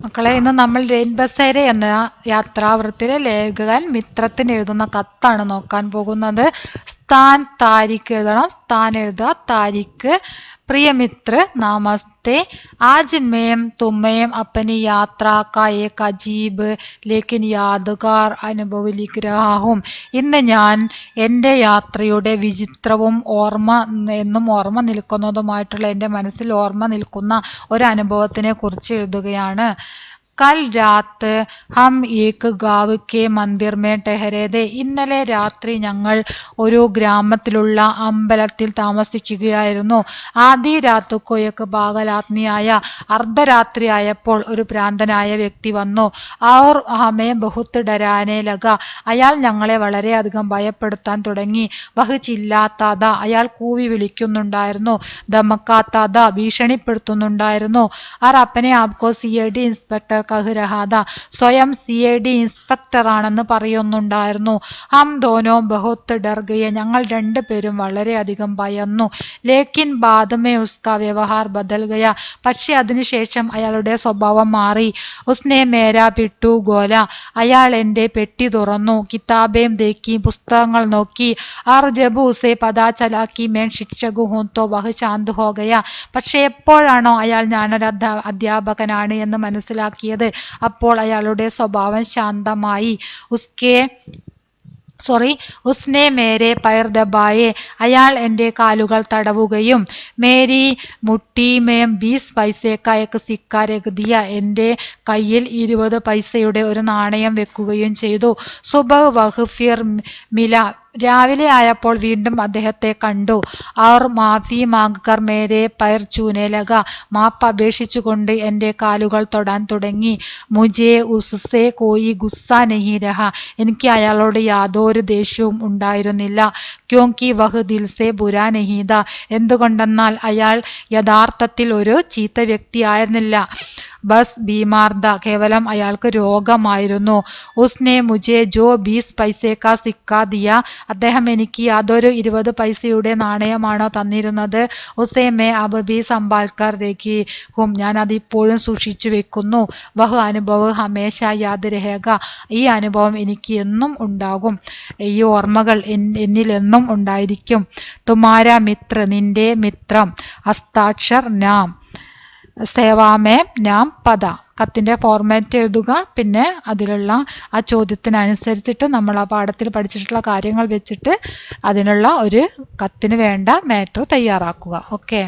മക്കളെ, ഇന്ന് നമ്മൾ റെയിൻ ബസേര എന്ന യാത്രാവൃത്തിലെ ലേഖകൻ മിത്രത്തിന് എഴുതുന്ന കത്താണ് നോക്കാൻ പോകുന്നത്. സ്ഥാൻ താരിഖ് എഴുതണം. സ്ഥാൻ എഴുതുക, താരിഖ്. प्रिय मित्र नमस्ते। आज मैं तुम्हें अपनी यात्रा का एक अजीब लेकिन यादगार അനുഭവം लिख रहा हूँ. ഇന്ന് ഞാൻ എൻ്റെ യാത്രയുടെ വിചിത്രവും എന്നും ഓർമ്മ നിൽക്കുന്നതുമായിട്ടുള്ള എൻ്റെ മനസ്സിൽ ഓർമ്മ നിൽക്കുന്ന ഒരു അനുഭവത്തിനെ കുറിച്ച് എഴുതുകയാണ്. കൽ രാത്ത് ഹം ഏക് ഗാവ് കെ മന്ദിർ മേ ടെഹരേ. ഇന്നലെ രാത്രി ഞങ്ങൾ ഒരു ഗ്രാമത്തിലുള്ള അമ്പലത്തിൽ താമസിക്കുകയായിരുന്നു. ആദി രാത്ത് കോ ഏക് പാഗലാത്മിയായ അർദ്ധരാത്രിയായപ്പോൾ ഒരു ഭ്രാന്തനായ വ്യക്തി വന്നു. ഔർ ഹമേ ബഹുത് ഡരാനെ ലഗ. അയാൾ ഞങ്ങളെ വളരെയധികം ഭയപ്പെടുത്താൻ തുടങ്ങി. വഹ് ചില്ലാത്താത. അയാൾ കൂവി വിളിക്കുന്നുണ്ടായിരുന്നു. ധമക്കാത്താത. ഭീഷണിപ്പെടുത്തുന്നുണ്ടായിരുന്നു. ആർ അപ്പനെ ആപ്കോ CID ഇൻസ്പെക്ടർ കഹ്രഹാദ. സ്വയം CID ഇൻസ്പെക്ടർ ആണെന്ന് പറയുന്നുണ്ടായിരുന്നു. ഹം ദോനോ ബഹുത് ഡർ ഗയെ. ഞങ്ങൾ രണ്ടുപേരും വളരെയധികം ഭയന്നു. ലേക്കിൻ ബാദ് മേ ഉസ്കാ വ്യവഹാർ ബദൽ ഗയ. പക്ഷെ അതിനുശേഷം അയാളുടെ സ്വഭാവം മാറി. ഉസ്നെ മേരാ പിട്ടു ഗോല. അയാൾ എൻ്റെ പെട്ടി തുറന്നു. കിതാബേം ദേക്കി. പുസ്തകങ്ങൾ നോക്കി. ആർ ജബ് ഉസേ പതാ ചലാ കി മേൻ ശിക്ഷക് ഹൂം തോ വഹ് ശാന്ത് ഹോ ഗയ. പക്ഷെ എപ്പോഴാണോ അയാൾ ഞാനൊരു അധ്യാപകനാണ് എന്ന് മനസ്സിലാക്കിയത്, അപ്പോൾ അയാളുടെ സ്വഭാവം ശാന്തമായി. ഉസ്നെ മേരെ പയർ ദബായെ. അയാൾ എൻ്റെ കാലുകൾ തടവുകയും മേരി മുട്ടി മേം 20 പൈസേ കാ ഏക് സിക്ക രഖ് ദിയ. എൻ്റെ കയ്യിൽ 20 പൈസയുടെ ഒരു നാണയം വെക്കുകയും ചെയ്തു. സുബഹ് വഹ് ഫിർ മില. രാവിലെ ആയപ്പോൾ വീണ്ടും അദ്ദേഹത്തെ കണ്ടു. ഔർ മാഫി മാങ്കർ മേരെ പയർ ചൂനെ ലഗ. മാപ്പ് അപേക്ഷിച്ചുകൊണ്ട് എൻ്റെ കാലുകൾ തൊടാൻ തുടങ്ങി. മുജേ ഉസ്സേ കോയി ഗുസ്സ നഹി രഹ. എനിക്ക് അയാളോട് യാതൊരു ദേഷ്യവും ഉണ്ടായിരുന്നില്ല. ക്യോങ്കി വഹ് ദിൽ സേ ബുരാ നഹി ഥാ. എന്തുകൊണ്ടെന്നാൽ അയാൾ യഥാർത്ഥത്തിൽ ഒരു ചീത്ത വ്യക്തിയായിരുന്നില്ല. ബസ് ബീമാർദ. കേവലം അയാൾക്ക് രോഗമായിരുന്നു. ഉസ്നെ മുജേ ജോ 20 പൈസേ കാ സിക്ക ദിയ. അദ്ദേഹം എനിക്ക് യാതൊരു 20 പൈസയുടെ നാണയമാണോ തന്നിരുന്നത്. ഉസേ മേ അബ് ബി സമ്പാൽക്കർ രഖി ഹും. ഞാൻ അതിപ്പോഴും സൂക്ഷിച്ചു വെക്കുന്നു. വഹ് അനുഭവ് ഹമേശ യാദ് രഹേഗ. ഈ അനുഭവം എനിക്ക് എന്നും ഉണ്ടാകും. ഈ ഓർമ്മകൾ എന്നിൽ എന്നും ഉണ്ടായിരിക്കും. തുമാര മിത്ര. നിന്റെ മിത്രം. ഹസ്താക്ഷർ നാം. സേവാമേ നാം പദ. കത്തിൻ്റെ ഫോർമാറ്റ് എഴുതുക. പിന്നെ അതിലുള്ള ആ ചോദ്യത്തിനനുസരിച്ചിട്ട് നമ്മൾ ആ പാഠത്തിൽ പഠിച്ചിട്ടുള്ള കാര്യങ്ങൾ വെച്ചിട്ട് അതിനുള്ള ഒരു കത്തിന് വേണ്ട മാറ്റർ തയ്യാറാക്കുക. ഓക്കെ.